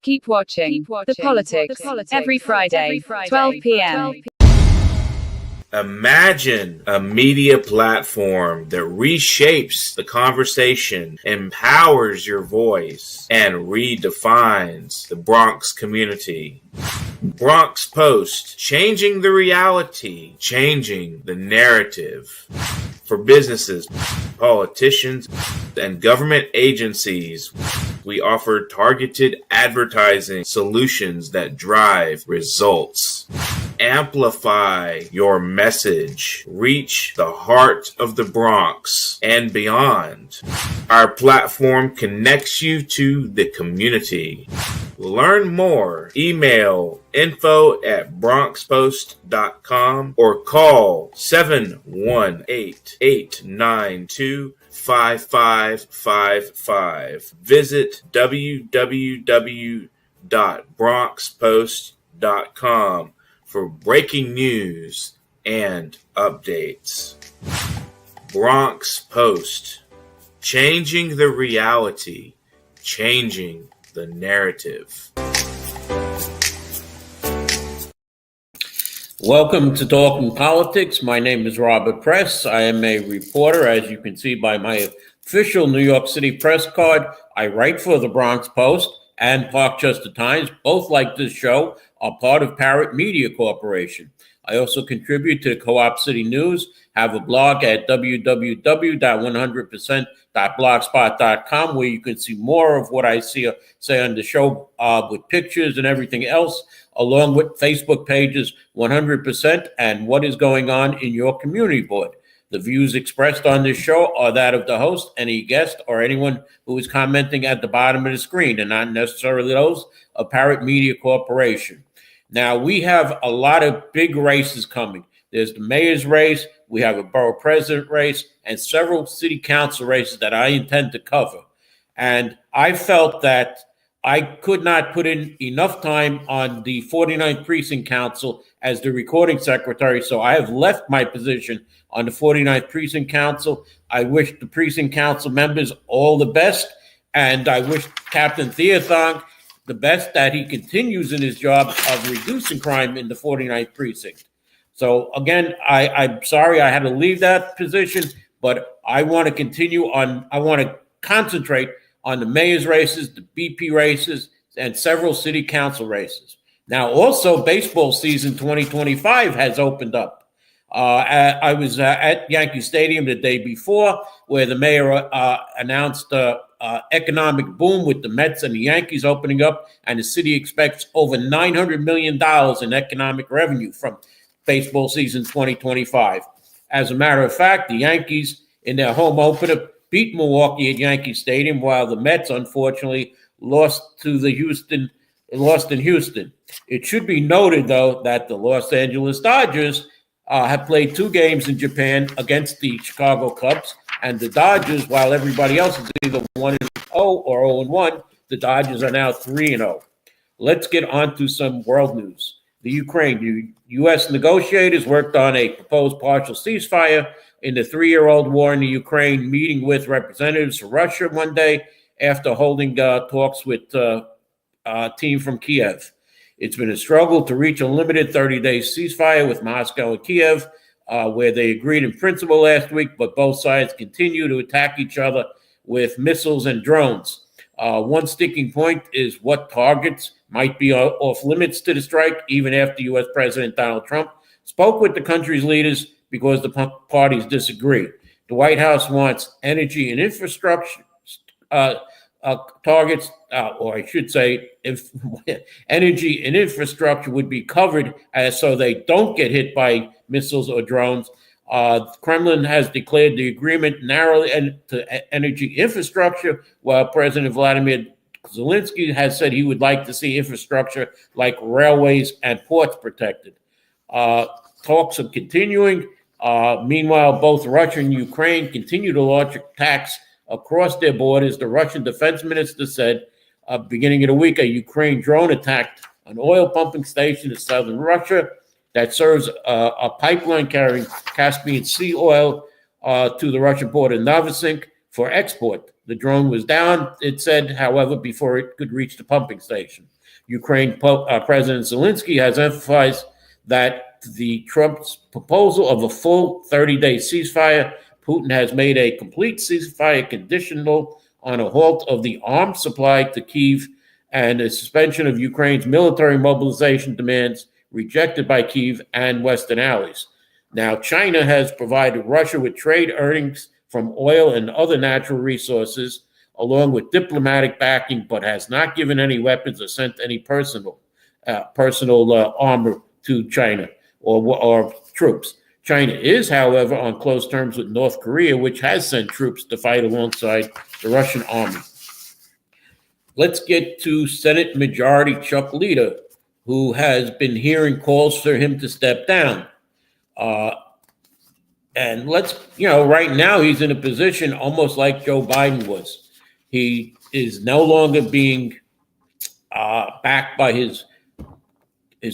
Keep watching The Politics every Friday, 12 p.m. Imagine a media platform that reshapes the conversation, empowers your voice, and redefines the Bronx community. Bronx Post, changing the reality, changing the narrative. For businesses, politicians, and government agencies, we offer targeted advertising solutions that drive results. Amplify your message. Reach the heart of the Bronx and beyond. Our platform connects you to the community. Learn more. Email info@bronxpost.com or call 718-892-5555. Visit www.bronxpost.com for breaking news and updates. Bronx Post, changing the reality, changing the narrative. Welcome to Talking Politics. My name is Robert Press. I am a reporter, as you can see by my official New York City press card. I write for the Bronx Post and Parkchester Times, both like this show, are part of Parrot Media Corporation. I also contribute to the Co-op City News, have a blog at www.100%.blogspot.com where you can see more of what I say on the show with pictures and everything else, along with Facebook pages 100% and what is going on in your community board. The views expressed on this show are that of the host, any guest, or anyone who is commenting at the bottom of the screen, and not necessarily those of Parrot Media Corporation. Now, we have a lot of big races coming. There's the mayor's race, we have a borough president race, and several city council races that I intend to cover. And I felt that I could not put in enough time on the 49th Precinct Council as the recording secretary, so I have left my position on the 49th Precinct Council. I wish the Precinct Council members all the best, and I wish Captain Theathong the best, that he continues in his job of reducing crime in the 49th Precinct. So again, I'm sorry I had to leave that position, but I want to continue on. I want to concentrate on the mayor's races, the BP races, and several city council races. Now, also, baseball season 2025 has opened up. I was at Yankee Stadium the day before, where the mayor announced economic boom with the Mets and the Yankees opening up, and the city expects over $900 million in economic revenue from baseball season 2025. As a matter of fact, the Yankees, in their home opener, beat Milwaukee at Yankee Stadium, while the Mets, unfortunately, lost in Houston. It should be noted, though, that the Los Angeles Dodgers have played 2 games in Japan against the Chicago Cubs, and the Dodgers, while everybody else is either 1-0 or 0-1, the Dodgers are now 3-0. Let's get on to some world news. The Ukraine. U.S. negotiators worked on a proposed partial ceasefire in the 3-year-old war in the Ukraine, meeting with representatives from Russia one day after holding talks with a team from Kiev. It's been a struggle to reach a limited 30-day ceasefire with Moscow and Kiev, where they agreed in principle last week, but both sides continue to attack each other with missiles and drones. One sticking point is what targets might be off limits to the strike, even after U.S. President Donald Trump spoke with the country's leaders because the parties disagree. The White House wants energy and infrastructure targets, or I should say, if energy and infrastructure would be covered so they don't get hit by missiles or drones. Kremlin has declared the agreement narrowly to energy infrastructure, while President Vladimir Zelensky has said he would like to see infrastructure like railways and ports protected. Talks are continuing. Meanwhile, both Russia and Ukraine continue to launch attacks across their borders. The Russian defense minister said beginning of the week, a Ukraine drone attacked an oil pumping station in southern Russia that serves a pipeline carrying Caspian Sea oil to the Russian port of Novosibirsk for export. The drone was down, it said, however, before it could reach the pumping station. Ukraine President Zelensky has emphasized that the Trump's proposal of a full 30-day ceasefire, Putin has made a complete ceasefire conditional on a halt of the arms supply to Kyiv and a suspension of Ukraine's military mobilization demands rejected by Kyiv and Western allies. Now, China has provided Russia with trade earnings from oil and other natural resources, along with diplomatic backing, but has not given any weapons or sent any personal armor to China or troops. China is, however, on close terms with North Korea, which has sent troops to fight alongside the Russian army. Let's get to Senate Majority Chuck Leader, who has been hearing calls for him to step down. And right now he's in a position almost like Joe Biden was. He is no longer being backed by his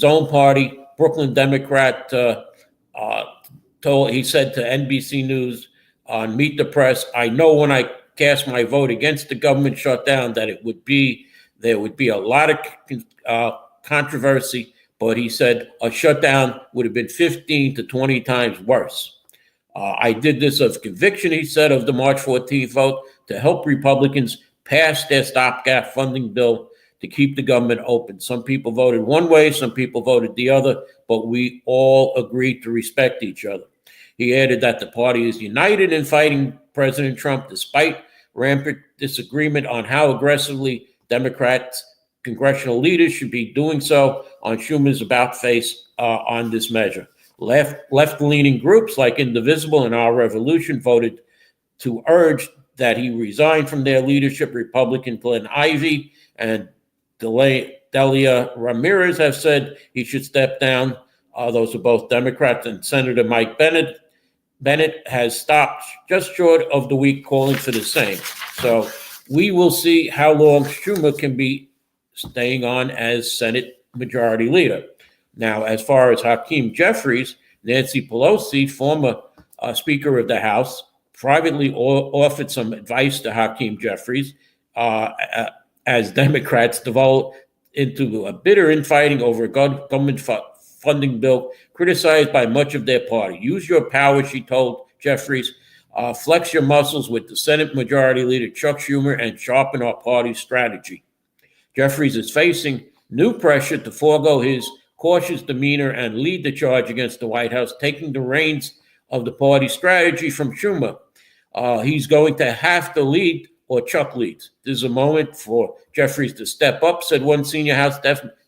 own party. Brooklyn Democrat he said to NBC News on Meet the Press, "I know when I cast my vote against the government shutdown that there would be a lot of controversy, but he said a shutdown would have been 15 to 20 times worse. I did this of conviction," he said, of the March 14th vote to help Republicans pass their stopgap funding bill to keep the government open. Some people voted one way, some people voted the other, but we all agreed to respect each other. He added that the party is united in fighting President Trump despite rampant disagreement on how aggressively Democrats, congressional leaders should be doing so on Schumer's about face on this measure. Left-leaning groups like Indivisible and Our Revolution voted to urge that he resign from their leadership. Republican Glenn Ivey and Delia Ramirez have said he should step down. Those are both Democrats, and Senator Mike Bennett has stopped just short of the week calling for the same. So we will see how long Schumer can be staying on as Senate Majority Leader. Now, as far as Hakeem Jeffries, Nancy Pelosi, former Speaker of the House, privately offered some advice to Hakeem Jeffries as Democrats devolved into a bitter infighting over a government funding bill criticized by much of their party. Use your power, she told Jeffries. Flex your muscles with the Senate Majority Leader Chuck Schumer and sharpen our party's strategy. Jeffries is facing new pressure to forego his cautious demeanor and lead the charge against the White House, taking the reins of the party strategy from Schumer. He's going to have to lead or Chuck leads. This is a moment for Jeffries to step up, said one senior House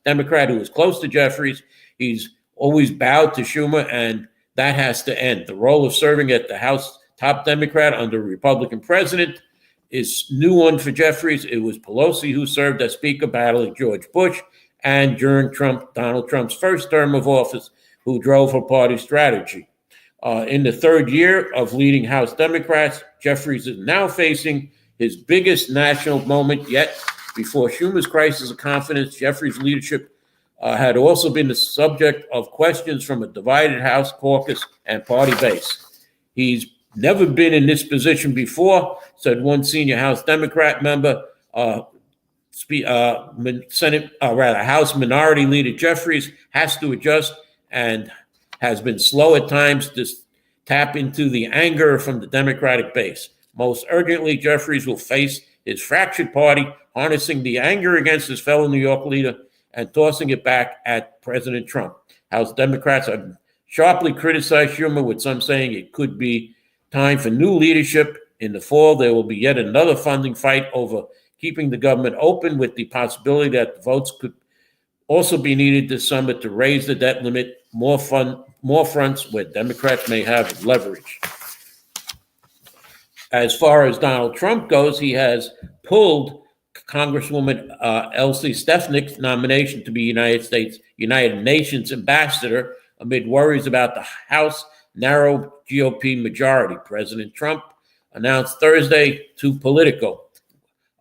Democrat who was close to Jeffries. He's always bowed to Schumer, and that has to end. The role of serving at the House top Democrat under a Republican president is new one for Jeffries. It was Pelosi who served as Speaker battling George Bush, and during Donald Trump's first term of office, who drove her party strategy. In the third year of leading House Democrats, Jeffries is now facing his biggest national moment yet. Before Schumer's crisis of confidence, Jeffries' leadership had also been the subject of questions from a divided House caucus and party base. He's never been in this position before, said one senior House Democrat member. House Minority Leader Jeffries has to adjust and has been slow at times to tap into the anger from the Democratic base. Most urgently, Jeffries will face his fractured party, harnessing the anger against his fellow New York leader and tossing it back at President Trump. House Democrats have sharply criticized Schumer, with some saying it could be time for new leadership. In the fall, there will be yet another funding fight over keeping the government open, with the possibility that the votes could also be needed this summer to raise the debt limit, more fronts where Democrats may have leverage. As far as Donald Trump goes, he has pulled Congresswoman Elsie Stefanik's nomination to be United Nations ambassador amid worries about the House narrow GOP majority. President Trump announced Thursday to Politico,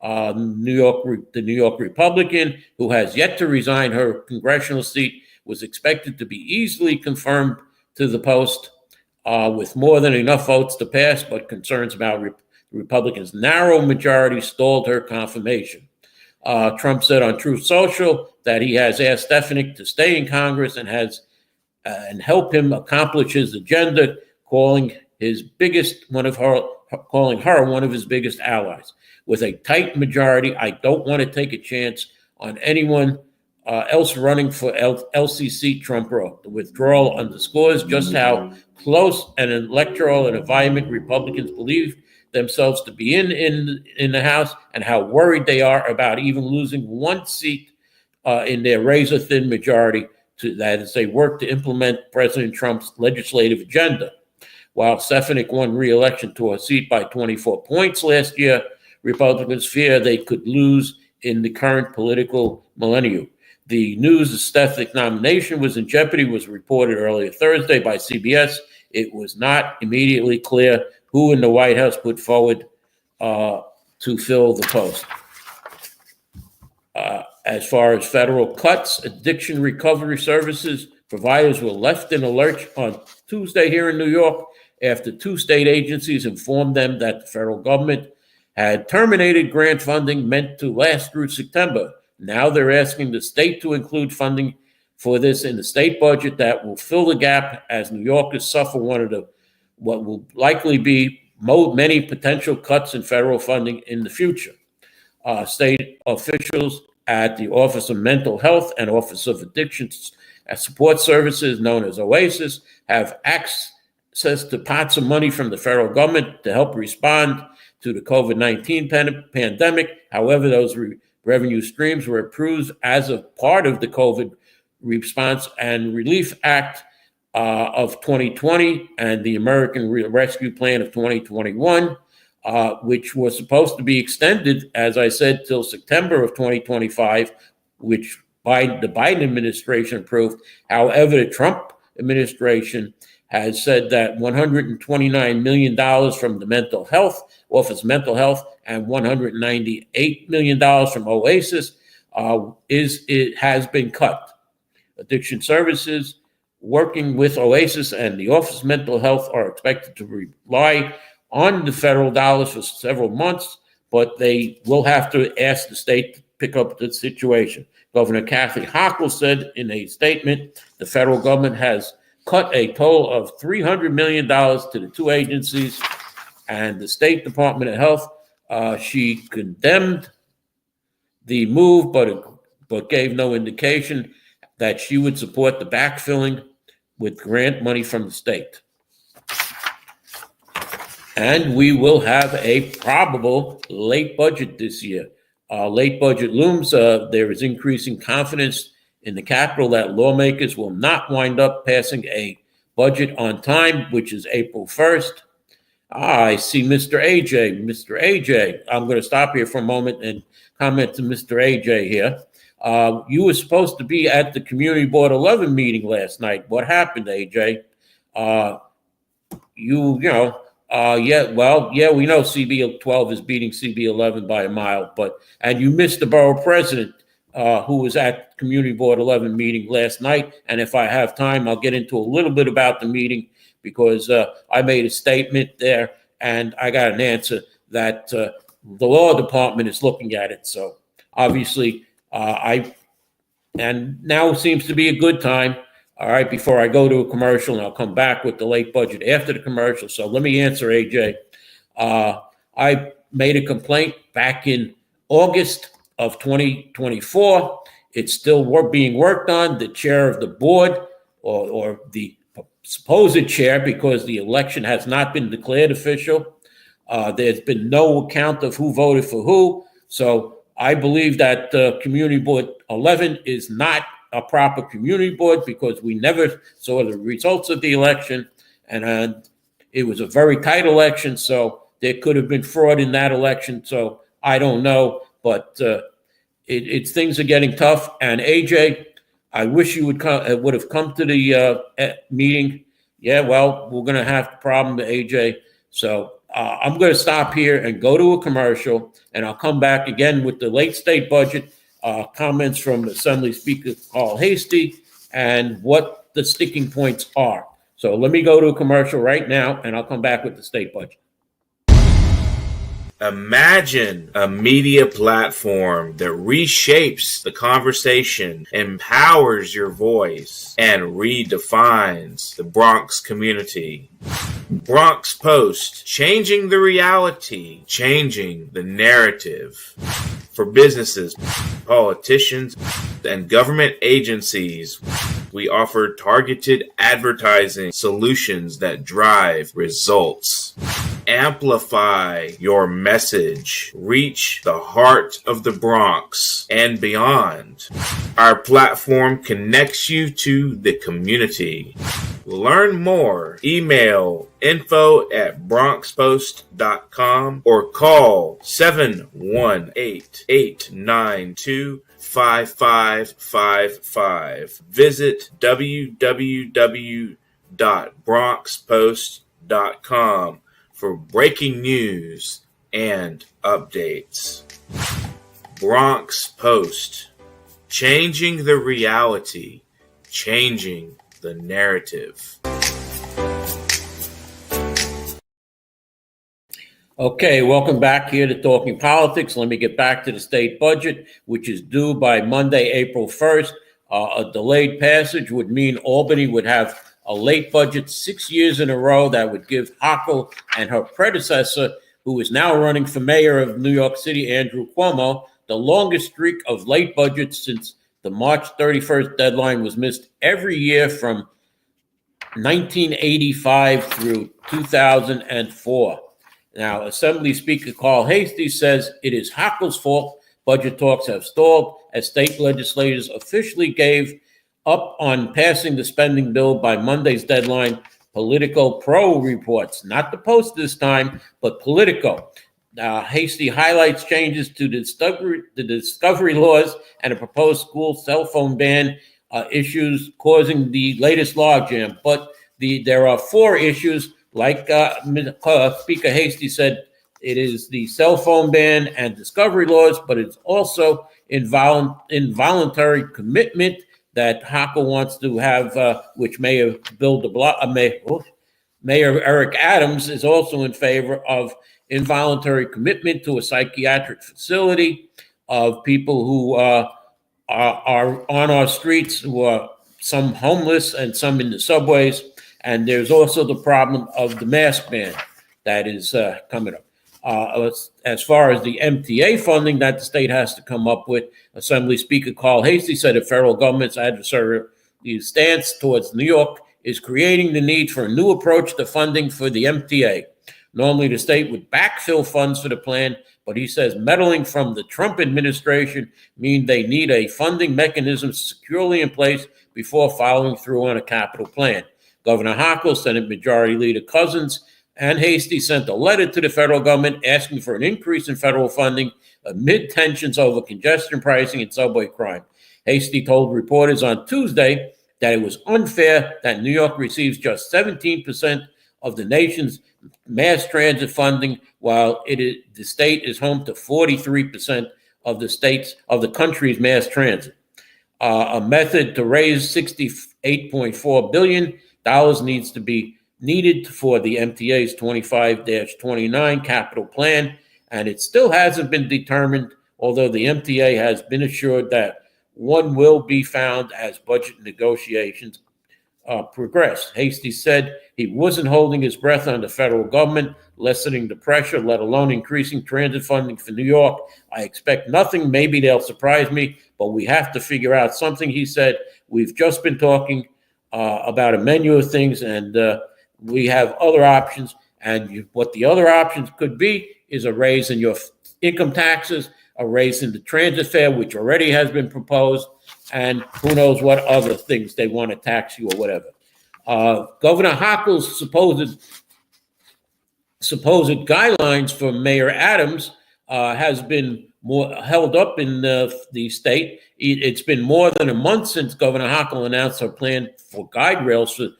the New York Republican, who has yet to resign her congressional seat, was expected to be easily confirmed to the post with more than enough votes to pass, but concerns about Republicans' narrow majority stalled her confirmation. Trump said on Truth Social that he has asked Stefanik to stay in Congress and help him accomplish his agenda, calling her one of his biggest allies. With a tight majority, I don't want to take a chance on anyone else running for LCC Trump wrote. The withdrawal underscores just how close an electoral environment Republicans believe themselves to be in the House, and how worried they are about even losing one seat in their razor-thin majority that as they work to implement President Trump's legislative agenda. While Stefanik won re-election to a seat by 24 points last year, Republicans fear they could lose in the current political millennium. The news of Stefanik's nomination was in jeopardy was reported earlier Thursday by CBS. It was not immediately clear who in the White House put forward to fill the post. As far as federal cuts, addiction recovery services providers were left in a lurch on Tuesday here in New York after two state agencies informed them that the federal government had terminated grant funding meant to last through September. Now they're asking the state to include funding for this in the state budget that will fill the gap as New Yorkers suffer one of what will likely be many potential cuts in federal funding in the future. State officials at the Office of Mental Health and Office of Addiction Support Services, known as OASIS, have access to pots of money from the federal government to help respond to the COVID-19 pandemic. However, those revenue streams were approved as a part of the COVID Response and Relief Act of 2020 and the American Rescue Plan of 2021, which was supposed to be extended, as I said, till September of 2025, which the Biden administration approved. However, the Trump administration has said that $129 million from the Mental Health Office of Mental Health and $198 million from OASIS has been cut. Addiction services working with OASIS and the Office of Mental Health are expected to rely on the federal dollars for several months, but they will have to ask the state to pick up the situation. Governor Kathy Hochul said in a statement, the federal government has cut a total of $300 million to the two agencies and the State Department of Health. She condemned the move, but gave no indication that she would support the backfilling with grant money from the state. And we will have a probable late budget this year. Late budget looms. There is increasing confidence in the Capitol that lawmakers will not wind up passing a budget on time, which is April 1st. I see Mr. AJ. Mr. AJ, I'm going to stop here for a moment and comment to Mr. AJ here. You were supposed to be at the Community Board 11 meeting last night. What happened, AJ? We know CB 12 is beating CB 11 by a mile, and you missed the borough president who was at Community Board 11 meeting last night. And if I have time, I'll get into a little bit about the meeting because I made a statement there and I got an answer that the law department is looking at it. So obviously, and now seems to be a good time. All right, before I go to a commercial, and I'll come back with the late budget after the commercial. So let me answer, AJ. I made a complaint back in August of 2024. It's still being worked on. The chair of the board, or the supposed chair, because the election has not been declared official. There's been no account of who voted for who. So I believe that Community Board 11 is not a proper community board because we never saw the results of the election, and it was a very tight election, so there could have been fraud in that election. So I don't know, but it's things are getting tough. And AJ, I wish you would have come to the meeting. Yeah, well, we're going to have the problem, AJ. So I'm going to stop here and go to a commercial, and I'll come back again with the late state budget. Comments from Assembly Speaker Carl Hastie and what the sticking points are. So let me go to a commercial right now, and I'll come back with the state budget. Imagine a media platform that reshapes the conversation, empowers your voice, and redefines the Bronx community. Bronx Post, changing the reality, changing the narrative. For businesses, politicians, and government agencies, we offer targeted advertising solutions that drive results. Amplify your message. Reach the heart of the Bronx and beyond. Our platform connects you to the community. Learn more. Email info@bronxpost.com or call 718-892-5555. Visit www.bronxpost.com for breaking news and updates. Bronx Post, changing the reality, changing the narrative. Okay, welcome back here to Talking Politics. Let me get back to the state budget, which is due by Monday, April 1st. A delayed passage would mean Albany would have a late budget 6 years in a row. That would give Hochul and her predecessor, who is now running for mayor of New York City, Andrew Cuomo, the longest streak of late budgets since the March 31st deadline was missed every year from 1985 through 2004. Now, Assembly Speaker Carl Hastie says it is Hochul's fault budget talks have stalled as state legislators officially gave up on passing the spending bill by Monday's deadline. Politico Pro reports, not the Post this time, but Politico. Hastie highlights changes to the discovery laws and a proposed school cell phone ban issues causing the latest logjam. But there are four issues, like Speaker Hastie said. It is the cell phone ban and discovery laws, but it's also involuntary commitment that Hochul wants to have, which Mayor Eric Adams is also in favor of involuntary commitment to a psychiatric facility of people who are on our streets, who are some homeless and some in the subways. And there's also the problem of the mask ban that is coming up. As far as the MTA funding that the state has to come up with, Assembly Speaker Carl Hastie said the federal government's adversarial stance towards New York is creating the need for a new approach to funding for the MTA. Normally, the state would backfill funds for the plan, but he says meddling from the Trump administration mean they need a funding mechanism securely in place before following through on a capital plan. Governor Hochul, Senate Majority Leader Cousins, and Hastie sent a letter to the federal government asking for an increase in federal funding amid tensions over congestion pricing and subway crime. Hastie told reporters on Tuesday that it was unfair that New York receives just 17% of the nation's mass transit funding, while the state is home to 43% of the country's mass transit. A method to raise $68.4 billion needs to be needed for the MTA's 25-29 capital plan, and it still hasn't been determined, although the MTA has been assured that one will be found as budget negotiations progress. Hastie said he wasn't holding his breath on the federal government, lessening the pressure, let alone increasing transit funding for New York. I expect nothing. Maybe they'll surprise me, but we have to figure out something, he said. We've just been talking about a menu of things, and we have other options, and what the other options could be is a raise in your income taxes, a raise in the transit fare, which already has been proposed, and who knows what other things they want to tax you or whatever. Governor Hochul's supposed guidelines for Mayor Adams has been more held up in the state. It's been more than a month since Governor Hochul announced her plan for guide rails to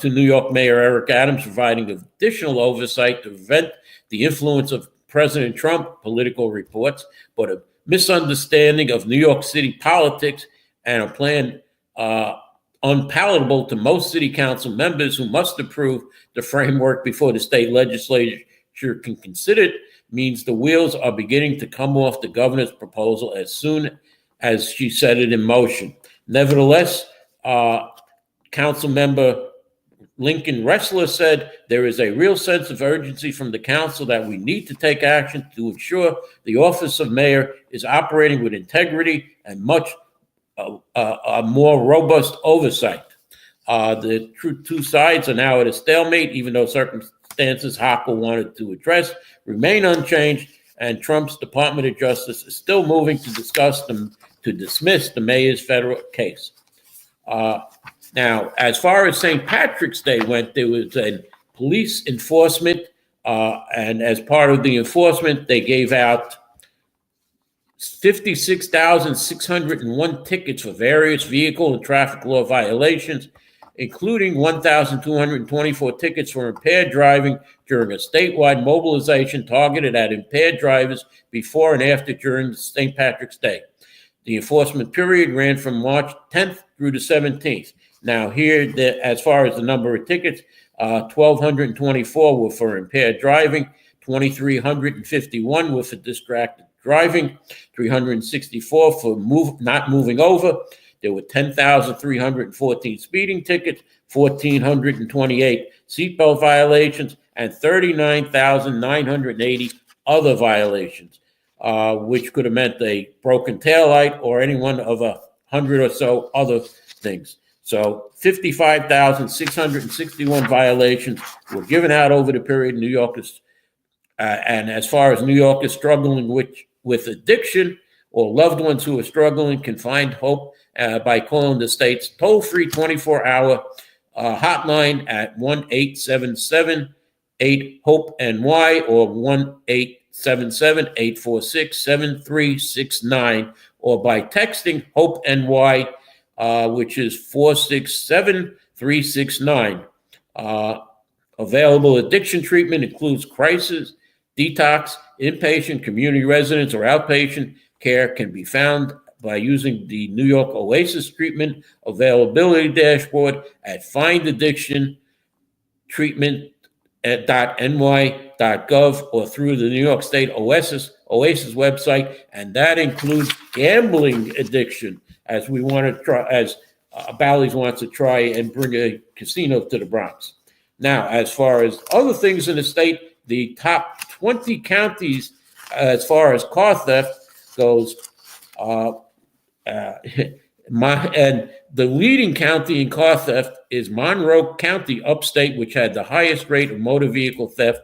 New York Mayor Eric Adams, providing additional oversight to prevent the influence of President Trump, Political reports, but a misunderstanding of New York City politics and a plan unpalatable to most city council members who must approve the framework before the state legislature can consider it. means the wheels are beginning to come off the governor's proposal as soon as she set it in motion. Nevertheless, Council Member Lincoln Ressler said there is a real sense of urgency from the council that we need to take action to ensure the office of mayor is operating with integrity and much more robust oversight. The two sides are now at a stalemate, even though circumstances Hochul wanted to address remain unchanged, and Trump's Department of Justice is still moving to dismiss the mayor's federal case. Now, as far as St. Patrick's Day went, there was a police enforcement, and as part of the enforcement, they gave out 56,601 tickets for various vehicle and traffic law violations, including 1,224 tickets for impaired driving during a statewide mobilization targeted at impaired drivers before and after during St. Patrick's Day. The enforcement period ran from March 10th through the 17th. Now, here, as far as the number of tickets, 1,224 were for impaired driving, 2,351 were for distracted driving, 364 for not moving over. There were 10,314 speeding tickets, 1,428 seatbelt violations, and 39,980 other violations, which could have meant a broken taillight or any one of 100 or so other things. So 55,661 violations were given out over the period. New York is, and as far as New York is struggling with addiction, or loved ones who are struggling can find hope by calling the state's toll-free 24-hour hotline at 1-877-8-HOPE-NY or 1-877-846-7369, or by texting HOPE-NY, which is 467-369. Available addiction treatment includes crisis, detox, inpatient, community residence, or outpatient care can be found by using the New York Oasis Treatment Availability Dashboard at findaddictiontreatment.ny.gov or through the New York State Oasis website, and that includes gambling addiction, as we want to try, as Bally's wants to try and bring a casino to the Bronx. Now, as far as other things in the state, the top 20 counties as far as car theft goes, and the leading county in car theft is Monroe County, upstate, which had the highest rate of motor vehicle theft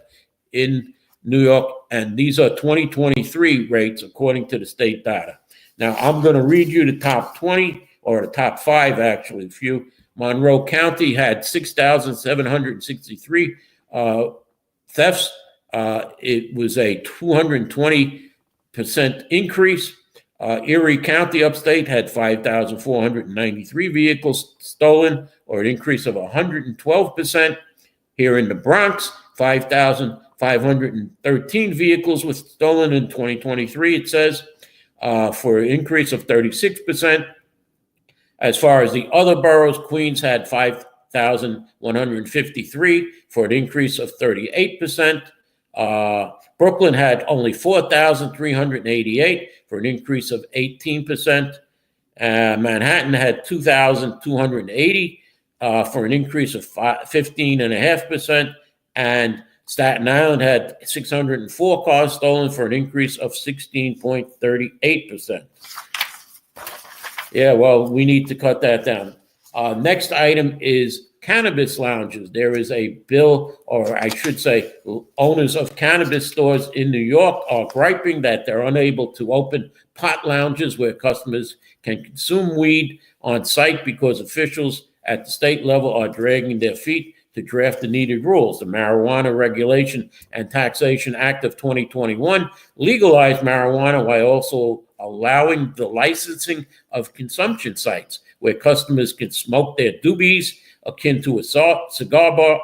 in New York, and these are 2023 rates according to the state data. Now, I'm going to read you the top 20, or the top 5, actually, a few. Monroe County had 6,763 thefts. It was a 220% increase. Erie County, upstate, had 5,493 vehicles stolen, or an increase of 112%. Here in the Bronx, 5,513 vehicles were stolen in 2023, it says, for an increase of 36%. As far as the other boroughs, Queens had 5,153 for an increase of 38%. Brooklyn had only 4,388 for an increase of 18%. Manhattan had 2,280 for an increase of 15.5%. And Staten Island had 604 cars stolen for an increase of 16.38%. Yeah, well, we need to cut that down. Next item is cannabis lounges. There is a bill, or I should say, owners of cannabis stores in New York are griping that they're unable to open pot lounges where customers can consume weed on site because officials at the state level are dragging their feet to draft the needed rules. The Marijuana Regulation and Taxation Act of 2021 legalized marijuana while also allowing the licensing of consumption sites where customers can smoke their doobies akin to a cigar bar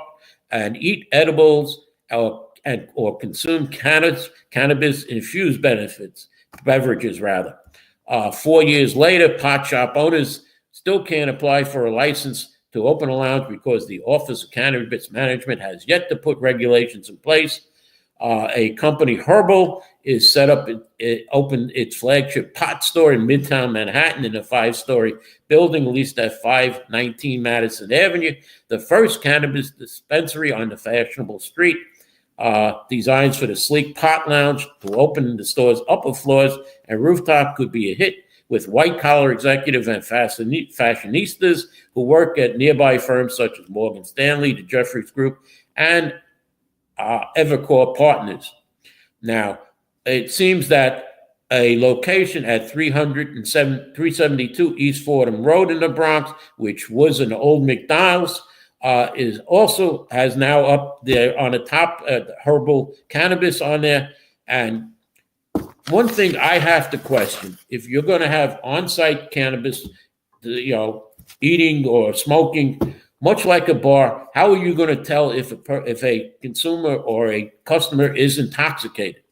and eat edibles or consume cannabis-infused beverages. 4 years later, pot shop owners still can't apply for a license to open a lounge because the Office of Cannabis Management has yet to put regulations in place. A company, Herbal, is set up. It opened its flagship pot store in Midtown Manhattan in a 5-story building leased at 519 Madison Avenue, the first cannabis dispensary on the fashionable street. Designs for the sleek pot lounge to open in the store's upper floors and rooftop could be a hit with white-collar executive and fashionistas who work at nearby firms such as Morgan Stanley, the Jefferies Group, and Evercore Partners. Now, it seems that a location at 372 East Fordham Road in the Bronx, which was an old McDonald's, has now up there on the top, Herbal Cannabis on there. And one thing I have to question, if you're going to have on-site cannabis, eating or smoking, much like a bar, how are you going to tell if a consumer or a customer is intoxicated?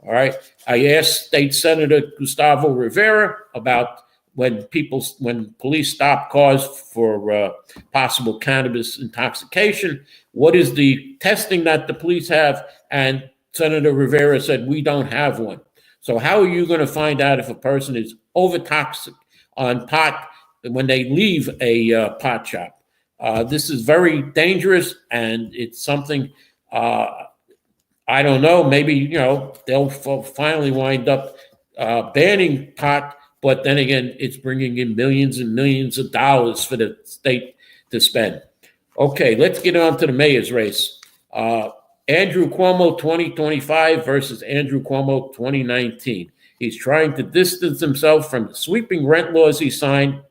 All right. I asked State Senator Gustavo Rivera about when police stop cars for possible cannabis intoxication, what is the testing that the police have? And Senator Rivera said, we don't have one. So how are you going to find out if a person is overtoxic on pot when they leave a pot shop? This is very dangerous, and it's something, I don't know, maybe, they'll finally wind up banning pot, but then again, it's bringing in millions and millions of dollars for the state to spend. Okay, let's get on to the mayor's race. Andrew Cuomo 2025 versus Andrew Cuomo 2019. He's trying to distance himself from the sweeping rent laws he signed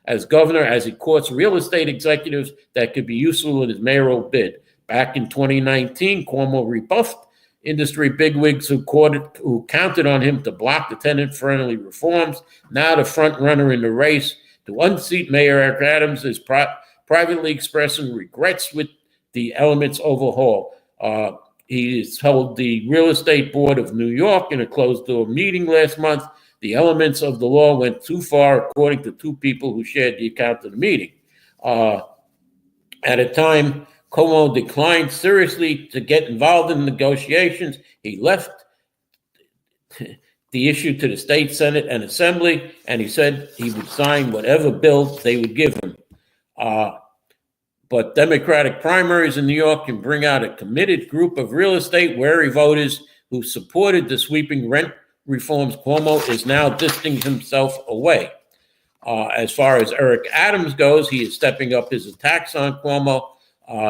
as governor as he courts real estate executives that could be useful in his mayoral bid. Back in 2019, Cuomo rebuffed industry bigwigs who counted on him to block the tenant-friendly reforms. Now the front runner in the race to unseat Mayor Eric Adams is privately expressing regrets with the Elements overhaul. He held the Real Estate Board of New York in a closed-door meeting last month. The elements of the law went too far, according to two people who shared the account of the meeting. At a time, Cuomo declined seriously to get involved in negotiations. He left the issue to the state Senate and Assembly, and he said he would sign whatever bill they would give him. But Democratic primaries in New York can bring out a committed group of real estate-wary voters who supported the sweeping rent reforms. Cuomo is now distancing himself away. As far as Eric Adams goes, he is stepping up his attacks on Cuomo.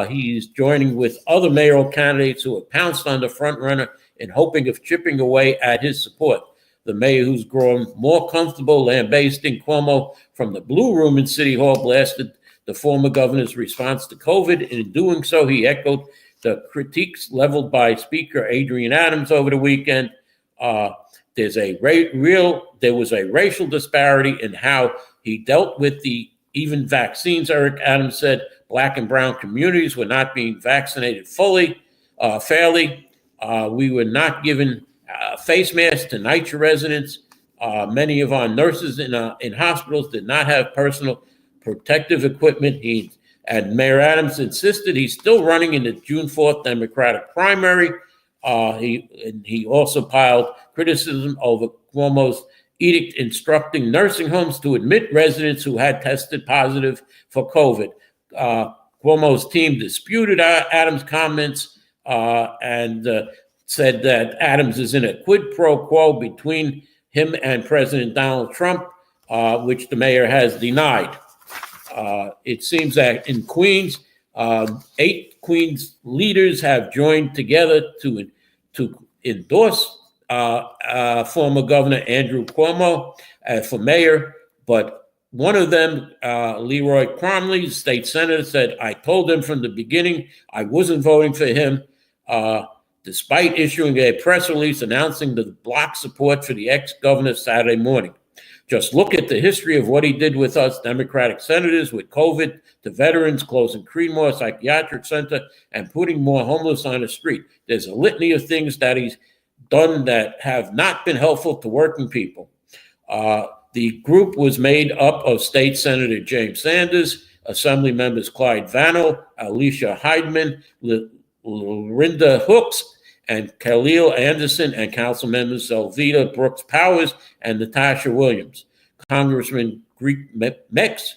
He's joining with other mayoral candidates who have pounced on the front runner in hoping of chipping away at his support. The mayor, who's grown more comfortable lambasting Cuomo from the Blue Room in City Hall, blasted the former governor's response to COVID. In doing so, he echoed the critiques leveled by Speaker Adrian Adams over the weekend. There was a racial disparity in how he dealt with even vaccines. Eric Adams said Black and brown communities were not being vaccinated fairly. We were not given face masks to NYCHA residents. Many of our nurses in hospitals did not have personal protective equipment. And Mayor Adams insisted he's still running in the June 4th Democratic primary. He also piled criticism over Cuomo's edict instructing nursing homes to admit residents who had tested positive for COVID. Cuomo's team disputed Adams' comments and said that Adams is in a quid pro quo between him and President Donald Trump, which the mayor has denied. It seems that in Queens, 8 Queens leaders have joined together to endorse former Governor Andrew Cuomo for mayor, but one of them, Leroy Cromley, state senator, said, I told him from the beginning I wasn't voting for him, despite issuing a press release announcing the block support for the ex-governor Saturday morning. Just look at the history of what he did with us Democratic senators with COVID, to veterans, closing Creedmoor Psychiatric Center, and putting more homeless on the street. There's a litany of things that he's done that have not been helpful to working people. The group was made up of State Senator James Sanders, Assembly members Clyde Vannell, Alicia Heidemann, Lorinda Hooks, and Khalil Anderson, and council members Elvita Brooks Powers and Natasha Williams. Congressman Greg Meeks,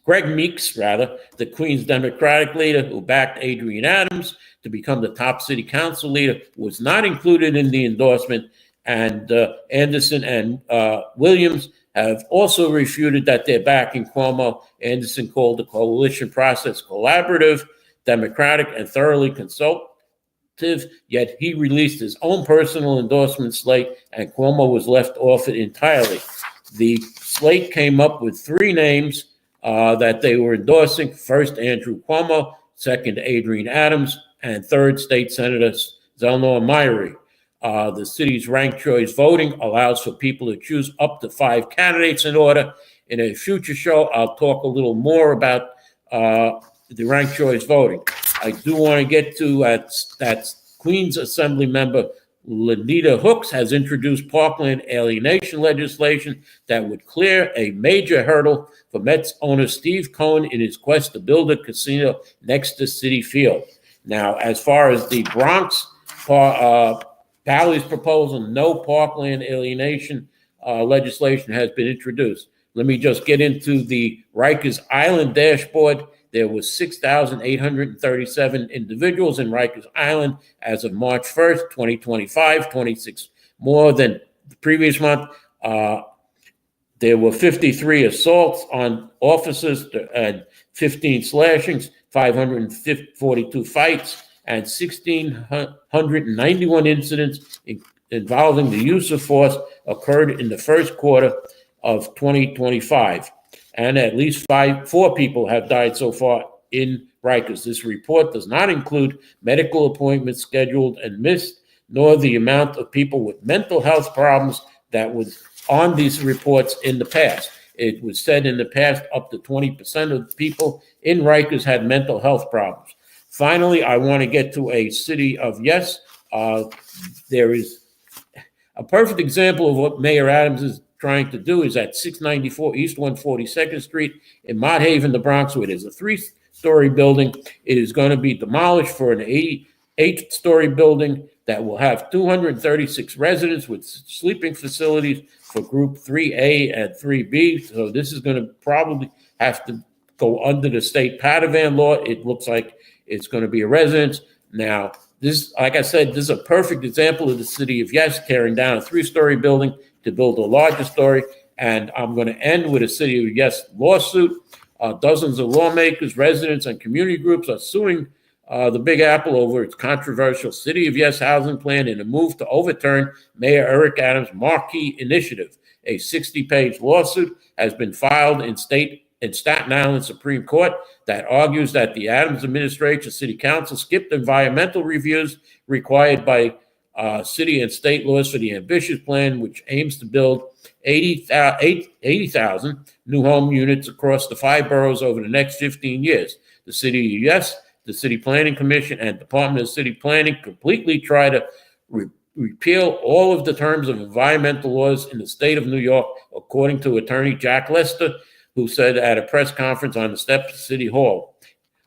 the Queens Democratic leader who backed Adrienne Adams to become the top city council leader, was not included in the endorsement, and Anderson and Williams have also refuted that they're backing Cuomo. Anderson called the coalition process collaborative, democratic, and thoroughly consultative, yet he released his own personal endorsement slate, and Cuomo was left off it entirely. The slate came up with three names that they were endorsing. First, Andrew Cuomo; second, Adrienne Adams; and third, State Senator Zelnor Myrie. The city's ranked choice voting allows for people to choose up to 5 candidates in order. In a future show, I'll talk a little more about the ranked choice voting. I do want to get to that Queens Assembly member Lenita Hooks has introduced parkland alienation legislation that would clear a major hurdle for Mets owner Steve Cohen in his quest to build a casino next to Citi Field. Now, as far as the Bronx Valley's proposal, no parkland alienation legislation has been introduced. Let me just get into the Rikers Island dashboard. There was 6,837 individuals in Rikers Island as of March 1st, 2025, 26 more than the previous month. There were 53 assaults on officers and 15 slashings, 542 fights, and 1,691 incidents involving the use of force occurred in the first quarter of 2025. And at least 4 people have died so far in Rikers. This report does not include medical appointments scheduled and missed, nor the amount of people with mental health problems that was on these reports in the past. It was said in the past up to 20% of people in Rikers had mental health problems. Finally, I want to get to a city of yes. There is a perfect example of what Mayor Adams is trying to do is at 694 East 142nd Street in Mott Haven, the Bronx, where there's a 3-story building. It is going to be demolished for an 8-story building that will have 236 residents with sleeping facilities for Group 3A and 3B. So this is going to probably have to go under the state Padovan law. It looks like it's going to be a residence. Now, this, like I said, this is a perfect example of the city of yes tearing down a 3-story building to build a larger story. And I'm going to end with a city of yes lawsuit. Dozens of lawmakers, residents, and community groups are suing the Big Apple over its controversial City of Yes housing plan in a move to overturn Mayor Eric Adams' marquee initiative. A 60-page lawsuit has been filed in Staten Island Supreme Court that argues that the Adams administration city council skipped environmental reviews required by city and state laws for the ambitious plan, which aims to build 80,000 new home units across the 5 boroughs over the next 15 years. The city of yes, the City Planning Commission, and Department of City Planning completely try to repeal all of the terms of environmental laws in the state of New York, according to Attorney Jack Lester, who said at a press conference on the steps of City Hall.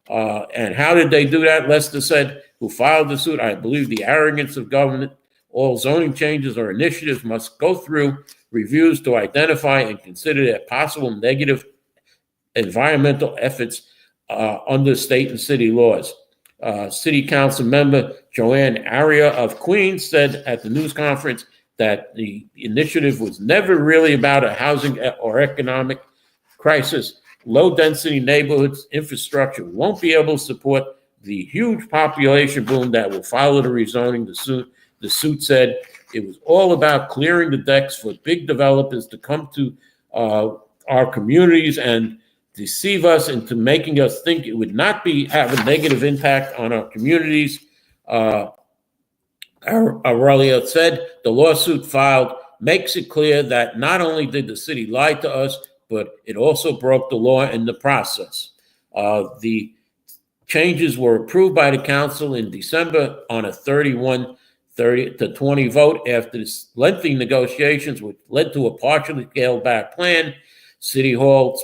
And how did they do that? Lester said, who filed the suit, I believe the arrogance of government. All zoning changes or initiatives must go through reviews to identify and consider their possible negative environmental efforts under state and city laws. City Council member Joanne Aria of Queens said at the news conference that the initiative was never really about a housing or economic crisis. Low-density neighborhoods infrastructure won't be able to support the huge population boom that will follow the rezoning. The suit said it was all about clearing the decks for big developers to come to our communities and deceive us into making us think it would not have a negative impact on our communities. Aurelia said the lawsuit filed makes it clear that not only did the city lie to us, but it also broke the law in the process. The changes were approved by the council in December on a 31-30-20 vote after lengthy negotiations, which led to a partially scaled back plan. A City Hall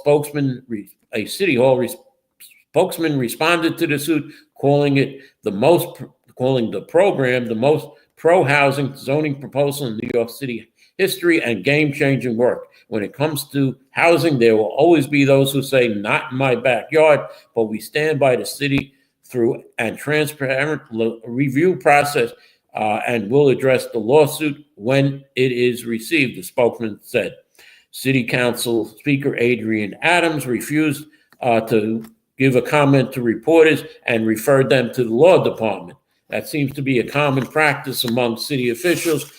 spokesman responded to the suit, calling the program the most pro-housing zoning proposal in New York City history and game-changing work. When it comes to housing, there will always be those who say, not in my backyard, but we stand by the city through a transparent review process and will address the lawsuit when it is received, the spokesman said. City Council Speaker Adrian Adams refused to give a comment to reporters and referred them to the law department. That seems to be a common practice among city officials.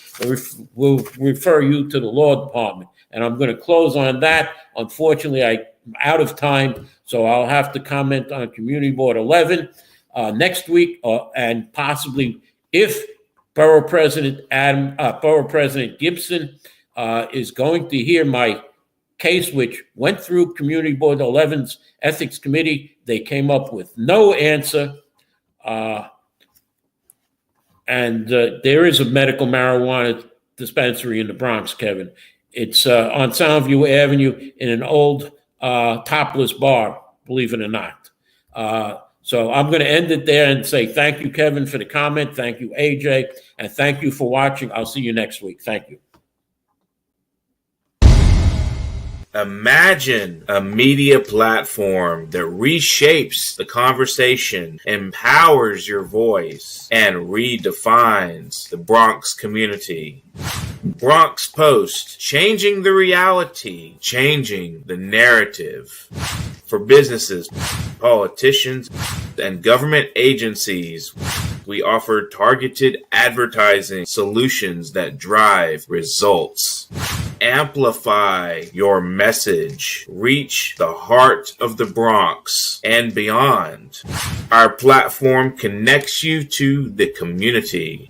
We'll refer you to the law department. And I'm going to close on that. Unfortunately, I'm out of time, so I'll have to comment on Community Board 11 next week, and possibly if Borough President Gibson is going to hear my case, which went through Community Board 11's Ethics Committee. They came up with no answer. And there is a medical marijuana dispensary in the Bronx, Kevin. It's on Soundview Avenue in an old topless bar, believe it or not. So I'm going to end it there and say thank you, Kevin, for the comment. Thank you, AJ. And thank you for watching. I'll see you next week. Thank you. Imagine a media platform that reshapes the conversation, empowers your voice, and redefines the Bronx community. Bronx Post, changing the reality, changing the narrative. For businesses, politicians, and government agencies, we offer targeted advertising solutions that drive results. Amplify your message. Reach the heart of the Bronx and beyond. Our platform connects you to the community.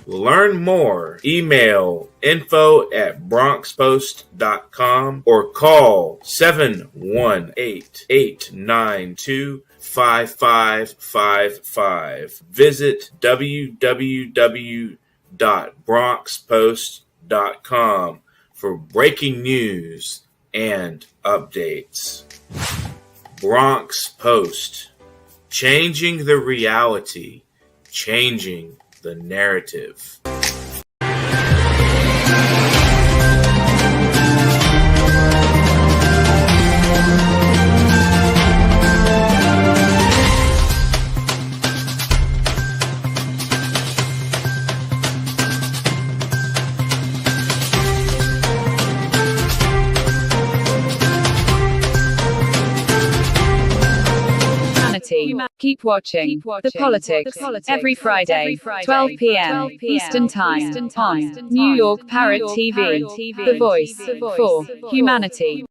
Learn more. Email info@bronxpost.com or call 718-892-5555. Visit www.bronxpost.com for breaking news and updates. Bronx Post, changing the reality, changing the narrative. Keep watching The Politics every Friday, 12 p.m. Eastern Time on New York Parrot TV, the voice for humanity.